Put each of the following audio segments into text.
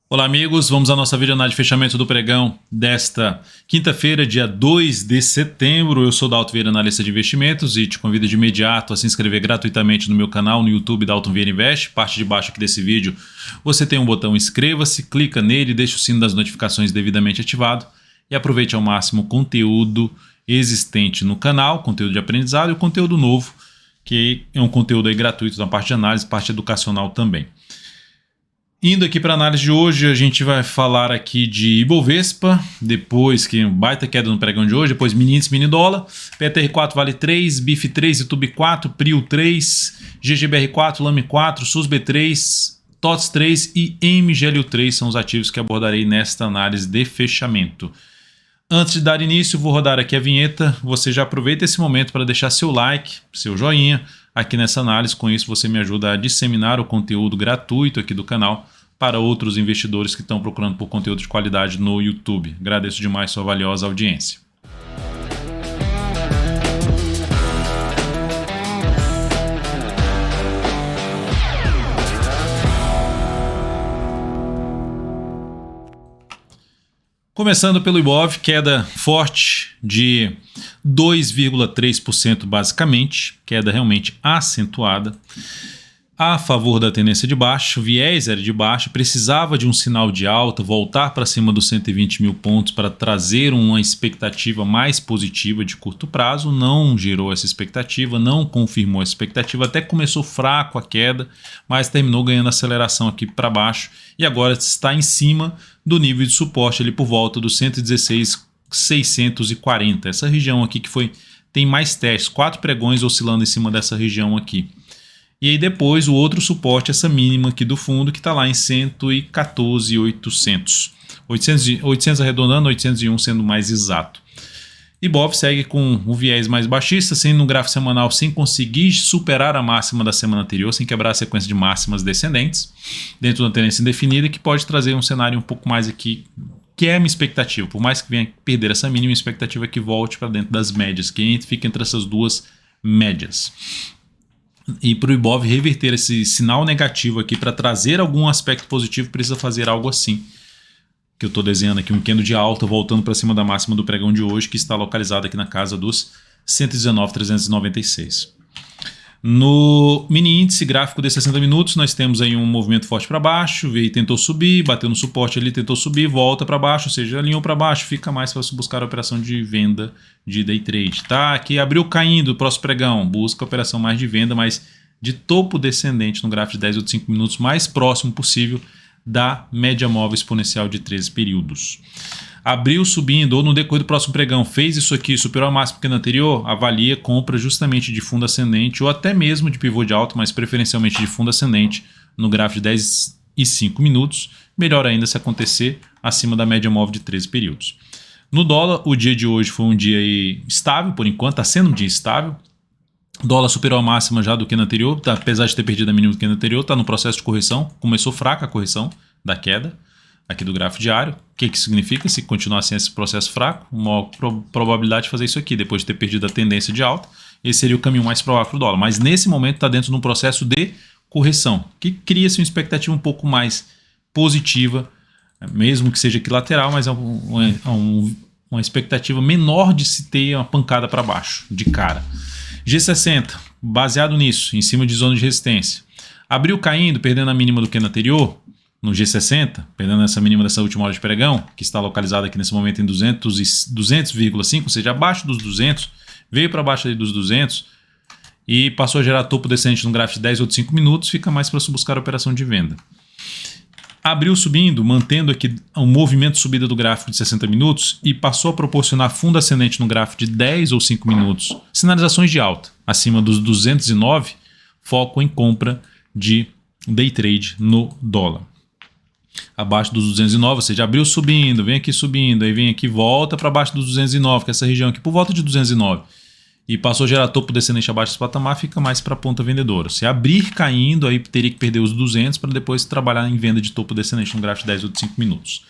Olá amigos, vamos à nossa videoanálise de fechamento do pregão desta quinta-feira, dia 2 de setembro. Eu sou Dalton Vieira, analista de investimentos, e te convido de imediato a se inscrever gratuitamente no meu canal no YouTube Dalton Vieira Invest. Parte de baixo aqui desse vídeo você tem um botão inscreva-se, clica nele, deixa o sino das notificações devidamente ativado e aproveite ao máximo o conteúdo existente no canal, conteúdo de aprendizado e o conteúdo novo, que é um conteúdo aí gratuito na parte de análise, parte educacional também. Indo aqui para a análise de hoje, a gente vai falar aqui de Ibovespa, depois que baita queda no pregão de hoje, depois mini índice, mini dólar, PTR4 vale 3, BIF 3, YouTube 4, PRIO 3, GGBR 4, LAME 4, SUSB3, TOTS 3 e MGLU 3 são os ativos que abordarei nesta análise de fechamento. Antes de dar início, vou rodar aqui a vinheta. Você já aproveita esse momento para deixar seu like, seu joinha aqui nessa análise. Com isso você me ajuda a disseminar o conteúdo gratuito aqui do canal para outros investidores que estão procurando por conteúdo de qualidade no YouTube. Agradeço demais sua valiosa audiência. Começando pelo Ibov, queda forte de 2,3% basicamente, queda realmente acentuada, a favor da tendência de baixa. O viés era de baixa, precisava de um sinal de alta, voltar para cima dos 120 mil pontos para trazer uma expectativa mais positiva de curto prazo. Não gerou essa expectativa, não confirmou essa expectativa, até começou fraco a queda, mas terminou ganhando aceleração aqui para baixo e agora está em cima do nível de suporte ali por volta dos 116,640. Essa região aqui que tem mais testes, 4 pregões oscilando em cima dessa região aqui. E aí depois o outro suporte, essa mínima aqui do fundo, que está lá em 114,800. 800 arredondando, 801 sendo mais exato. Ibov segue com o viés mais baixista, sendo no gráfico semanal sem conseguir superar a máxima da semana anterior, sem quebrar a sequência de máximas descendentes, dentro de uma tendência indefinida, que pode trazer um cenário um pouco mais aqui, que é a minha expectativa. Por mais que venha perder essa mínima, a expectativa é que volte para dentro das médias, que fica entre essas duas médias. E para o Ibov reverter esse sinal negativo aqui para trazer algum aspecto positivo, precisa fazer algo assim, que eu estou desenhando aqui, um candle de alta voltando para cima da máxima do pregão de hoje, que está localizado aqui na casa dos 119,396. No mini índice gráfico de 60 minutos, nós temos aí um movimento forte para baixo, veio e tentou subir, bateu no suporte ali, tentou subir, volta para baixo, ou seja, alinhou para baixo, fica mais para buscar a operação de venda de day trade. Tá? Aqui abriu caindo o próximo pregão, busca a operação mais de venda, mas de topo descendente no gráfico de 10 ou de 5 minutos, mais próximo possível da média móvel exponencial de 13 períodos. Abriu subindo ou no decorrer do próximo pregão, fez isso aqui, superou a máxima que no anterior, avalia compra justamente de fundo ascendente ou até mesmo de pivô de alta, mas preferencialmente de fundo ascendente no gráfico de 10 e 5 minutos. Melhor ainda se acontecer acima da média móvel de 13 períodos. No dólar, o dia de hoje foi um dia estável, por enquanto, está sendo um dia estável. O dólar superou a máxima já do que no anterior, apesar de ter perdido a mínima do que no anterior, está no processo de correção, começou fraca a correção da queda aqui do gráfico diário. O que significa? Se continuar assim esse processo fraco, uma probabilidade de fazer isso aqui, depois de ter perdido a tendência de alta, esse seria o caminho mais provável para o dólar. Mas nesse momento está dentro de um processo de correção, que cria-se uma expectativa um pouco mais positiva, mesmo que seja aqui lateral, mas é uma expectativa menor de se ter uma pancada para baixo, de cara. G60, baseado nisso, em cima de zona de resistência, abriu caindo, perdendo a mínima do que no anterior, no G60, perdendo essa mínima dessa última hora de pregão, que está localizada aqui nesse momento em 200,5, ou seja, abaixo dos 200, veio para baixo dos 200 e passou a gerar topo descendente no gráfico de 10 ou de 5 minutos, fica mais para buscar a operação de venda. Abriu subindo, mantendo aqui um movimento de subida do gráfico de 60 minutos e passou a proporcionar fundo ascendente no gráfico de 10 ou 5 minutos, sinalizações de alta, acima dos 209, foco em compra de day trade no dólar. Abaixo dos 209, ou seja, abriu subindo, vem aqui subindo, aí vem aqui, volta para baixo dos 209, que é essa região aqui, por volta de 209, e passou a gerar topo descendente abaixo desse patamar, fica mais para a ponta vendedora. Se abrir caindo, aí teria que perder os 200 para depois trabalhar em venda de topo descendente no gráfico de 10 ou de 5 minutos.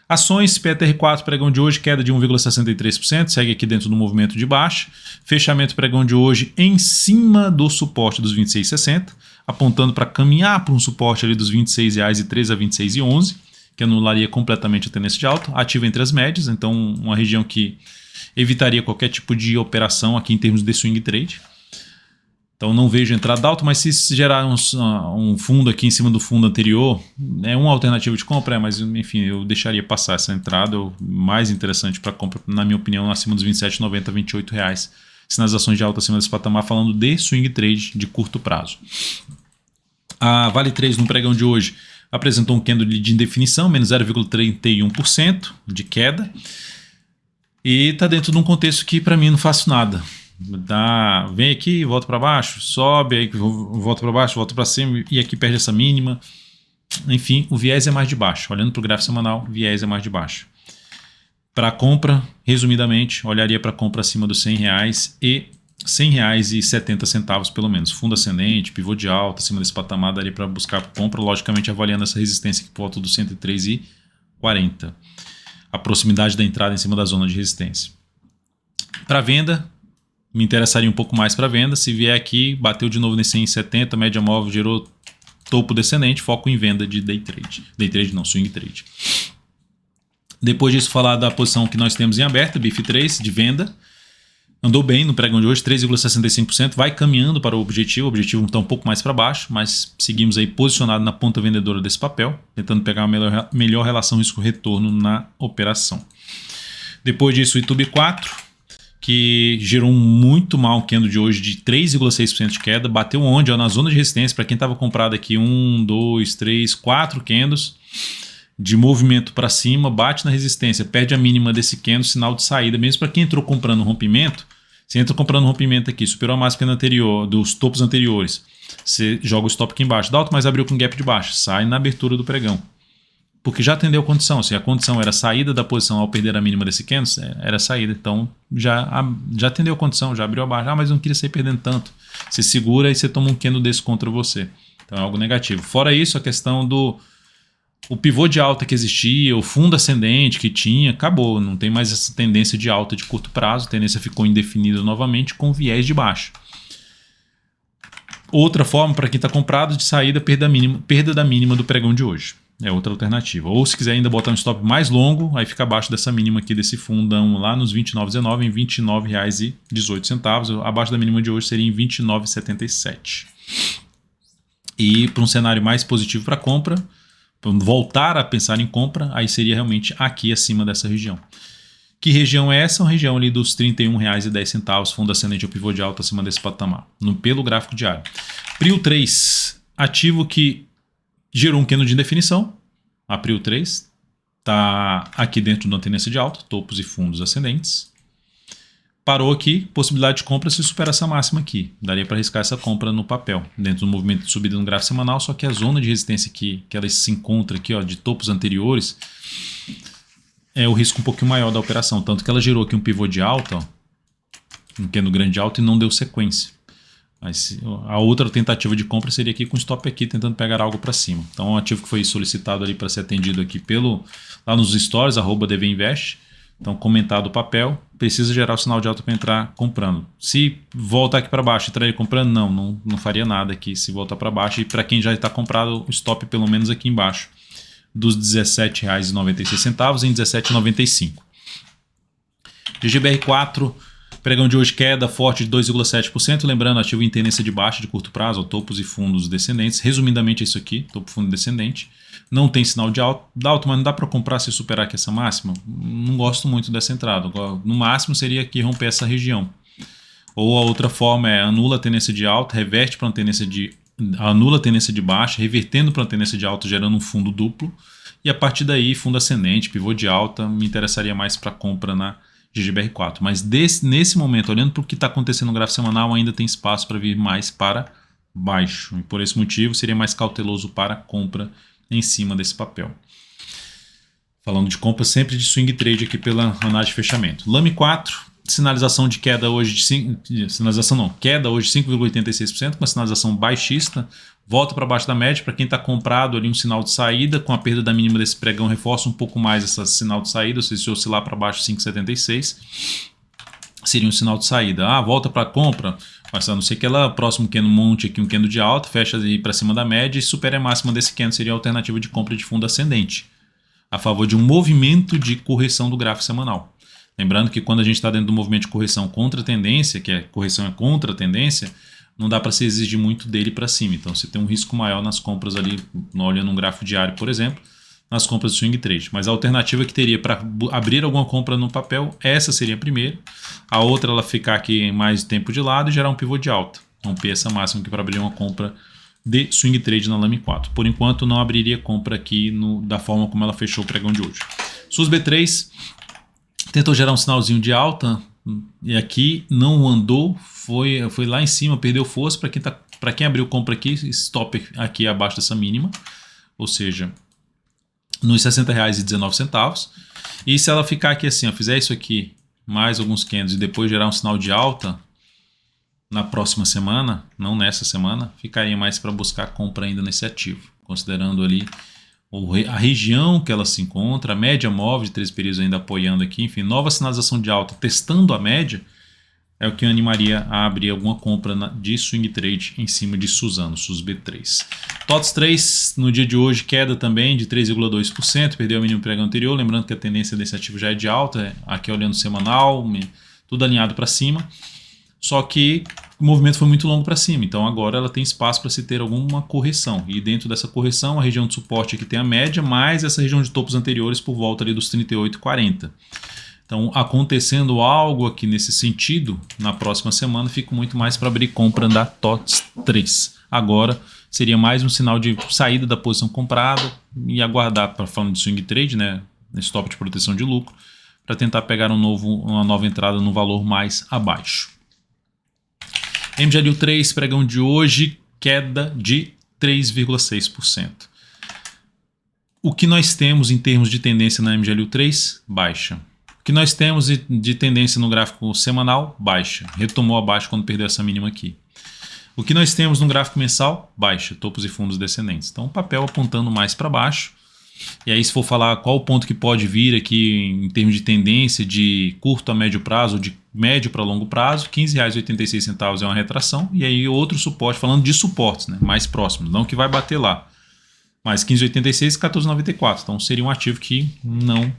Ações, PTR4, pregão de hoje, queda de 1,63%, segue aqui dentro do movimento de baixa. Fechamento pregão de hoje em cima do suporte dos 26,60, apontando para caminhar para um suporte ali dos R$ 26,13 a R$ 26,11, que anularia completamente a tendência de alta, ativa entre as médias, então uma região que evitaria qualquer tipo de operação aqui em termos de swing trade. Então não vejo entrada alta, mas se gerar um fundo aqui em cima do fundo anterior, é uma alternativa de compra, mas enfim, eu deixaria passar essa entrada, mais interessante para compra, na minha opinião, acima dos R$ 27,90 a R$ 28,00. Sinalizações de alta acima desse patamar, falando de swing trade de curto prazo. A Vale 3 no pregão de hoje apresentou um candle de indefinição, menos 0,31% de queda. E está dentro de um contexto que para mim não faço nada. Vem aqui, volta para baixo, sobe, aí volta para baixo, volta para cima e aqui perde essa mínima. Enfim, o viés é mais de baixo. Olhando para o gráfico semanal, o viés é mais de baixo. Para compra, resumidamente, olharia para compra acima dos R$100 e R$100,70 pelo menos. Fundo ascendente, pivô de alta, acima desse patamar, daria para buscar compra, logicamente avaliando essa resistência aqui por volta dos 103,40. A proximidade da entrada em cima da zona de resistência. Para venda, me interessaria um pouco mais para venda. Se vier aqui, bateu de novo nesse 170, média móvel, gerou topo descendente, foco em venda de day trade. Day trade não, swing trade. Depois disso, falar da posição que nós temos em aberta, BIF3, de venda. Andou bem no pregão de hoje, 3,65%, vai caminhando para o objetivo está um pouco mais para baixo, mas seguimos aí posicionado na ponta vendedora desse papel, tentando pegar uma melhor relação risco-retorno na operação. Depois disso, o YouTube 4, que gerou muito mal candle de hoje de 3,6% de queda, bateu onde? Na zona de resistência, para quem estava comprado aqui, 1, 2, 3, 4 candles de movimento para cima, bate na resistência, perde a mínima desse candle, sinal de saída, mesmo para quem entrou comprando rompimento. Você entra comprando rompimento aqui, superou a máxima anterior, dos topos anteriores, você joga o stop aqui embaixo, dá alto, mas abriu com gap de baixo, sai na abertura do pregão. Porque já atendeu a condição. Se a condição era saída da posição ao perder a mínima desse candle, era saída. Então já atendeu a condição, já abriu abaixo. Mas eu não queria sair perdendo tanto. Você segura e você toma um candle desse contra você. Então é algo negativo. Fora isso, a questão do o pivô de alta que existia, o fundo ascendente que tinha, acabou. Não tem mais essa tendência de alta de curto prazo. A tendência ficou indefinida novamente com viés de baixo. Outra forma para quem está comprado de saída, perda da mínima do pregão de hoje. É outra alternativa. Ou se quiser ainda botar um stop mais longo, aí fica abaixo dessa mínima aqui desse fundão lá nos 29,19 em R$ 29,18. Abaixo da mínima de hoje seria em R$ 29,77. E para um cenário mais positivo para compra, para voltar a pensar em compra, aí seria realmente aqui acima dessa região. Que região é essa? Uma região ali dos R$ 31,10, fundo ascendente ou pivô de alta acima desse patamar, pelo gráfico diário. Prio 3, ativo que gerou um candle de indefinição, a Prio 3, está aqui dentro da tendência de alta, topos e fundos ascendentes. Parou aqui, possibilidade de compra se supera essa máxima aqui. Daria para arriscar essa compra no papel, dentro do movimento de subida no gráfico semanal, só que a zona de resistência que ela se encontra aqui, ó, de topos anteriores, é o risco um pouquinho maior da operação. Tanto que ela gerou aqui um pivô de alta, ó, um candle grande alta e não deu sequência. Mas a outra tentativa de compra seria aqui com stop aqui, tentando pegar algo para cima. Então, um ativo que foi solicitado ali para ser atendido aqui lá nos stories, @dvinvest. Então, comentado o papel, precisa gerar o sinal de alta para entrar comprando. Se voltar aqui para baixo e entrar comprando, não faria nada aqui se voltar para baixo. E para quem já está comprado, o stop pelo menos aqui embaixo, dos R$ 17,96 em R$ 17,95. GGBR4, pregão de hoje queda forte de 2,7%, lembrando, ativo em tendência de baixa de curto prazo, topos e fundos descendentes. Resumidamente é isso aqui, topo fundo descendente. Não tem sinal de alto, mas não dá para comprar se superar aqui essa máxima. Não gosto muito dessa entrada. No máximo seria aqui romper essa região. Ou a outra forma é anula a tendência de alta, reverte para uma tendência anula a tendência de baixa, revertendo para uma tendência de alta, gerando um fundo duplo. E a partir daí, fundo ascendente, pivô de alta, me interessaria mais para compra na GGBR4. Mas nesse momento, olhando para o que está acontecendo no gráfico semanal, ainda tem espaço para vir mais para baixo. E por esse motivo, seria mais cauteloso para compra em cima desse papel. Falando de compra sempre de swing trade aqui pela análise de fechamento. Lame 4, sinalização de queda hoje queda hoje de 5,86%, uma sinalização baixista, volta para baixo da média. Para quem está comprado ali, um sinal de saída, com a perda da mínima desse pregão, reforça um pouco mais esse sinal de saída. Ou seja, se oscilar para baixo 5,76, seria um sinal de saída. Volta para compra, mas a não ser que ela próximo candle monte aqui um candle de alta, fecha ali para cima da média e supera a máxima desse candle, seria a alternativa de compra de fundo ascendente. a favor de um movimento de correção do gráfico semanal. Lembrando que quando a gente está dentro do movimento de correção contra a tendência, que é correção é contra a tendência, não dá para se exigir muito dele para cima. Então você tem um risco maior nas compras ali, olhando um gráfico diário, por exemplo, nas compras de swing trade. Mas a alternativa que teria para abrir alguma compra no papel, essa seria a primeira. A outra, ela ficar aqui mais tempo de lado e gerar um pivô de alta. Romper essa máxima aqui para abrir uma compra de swing trade na Lame 4. Por enquanto, não abriria compra aqui da forma como ela fechou o pregão de hoje. SUS B3 tentou gerar um sinalzinho de alta e aqui não andou, foi lá em cima, perdeu força. Para quem abriu compra aqui, stop aqui abaixo dessa mínima, ou seja, nos R$ 60,19. E se ela ficar aqui assim, ó, fizer isso aqui, mais alguns candles e depois gerar um sinal de alta na próxima semana, não nessa semana, ficaria mais para buscar compra ainda nesse ativo, considerando ali a região que ela se encontra, a média móvel de 13 períodos ainda apoiando aqui, enfim, nova sinalização de alta, testando a média, é o que animaria a abrir alguma compra de swing trade em cima de Suzano, SUS B3. TOTS 3, no dia de hoje, queda também de 3,2%, perdeu o mínimo pregão anterior, lembrando que a tendência desse ativo já é de alta, aqui olhando semanal, tudo alinhado para cima, só que o movimento foi muito longo para cima, então agora ela tem espaço para se ter alguma correção, e dentro dessa correção, a região de suporte aqui tem a média, mais essa região de topos anteriores por volta ali dos 38,40. Então, acontecendo algo aqui nesse sentido, na próxima semana, fico muito mais para abrir compra da TOTS 3. Agora, seria mais um sinal de saída da posição comprada e aguardar, para falando de swing trade, né, stop de proteção de lucro, para tentar pegar uma nova entrada no valor mais abaixo. MGLU 3, pregão de hoje, queda de 3,6%. O que nós temos em termos de tendência na MGLU 3? Baixa. O que nós temos de tendência no gráfico semanal? Baixa. Retomou abaixo quando perdeu essa mínima aqui. O que nós temos no gráfico mensal? Baixa. Topos e fundos descendentes. Então o papel apontando mais para baixo. E aí, se for falar qual o ponto que pode vir aqui em termos de tendência de curto a médio prazo, de médio para longo prazo, R$ 15,86 é uma retração. E aí outro suporte, falando de suportes, né, mais próximos, não que vai bater lá. Mas 15,86 e 14,94. Então seria um ativo que não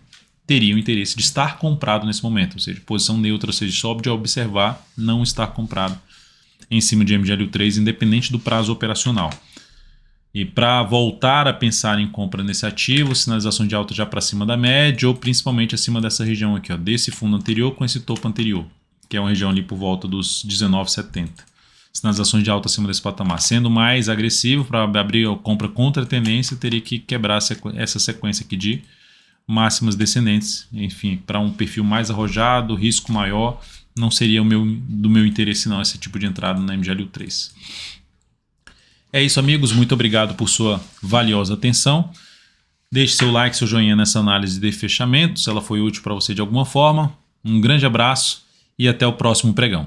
teria o interesse de estar comprado nesse momento. Ou seja, posição neutra, ou seja, só de observar, não estar comprado em cima de MGLU 3, independente do prazo operacional. E para voltar a pensar em compra nesse ativo, sinalização de alta já para cima da média ou principalmente acima dessa região aqui, ó, desse fundo anterior com esse topo anterior, que é uma região ali por volta dos 19,70. Sinalizações de alta acima desse patamar. Sendo mais agressivo para abrir a compra contra a tendência, teria que quebrar essa sequência aqui de máximas descendentes. Enfim, para um perfil mais arrojado, risco maior, não seria do meu interesse não esse tipo de entrada na MGLU 3. É isso, amigos. Muito obrigado por sua valiosa atenção. Deixe seu like, seu joinha nessa análise de fechamento, se ela foi útil para você de alguma forma. Um grande abraço e até o próximo pregão.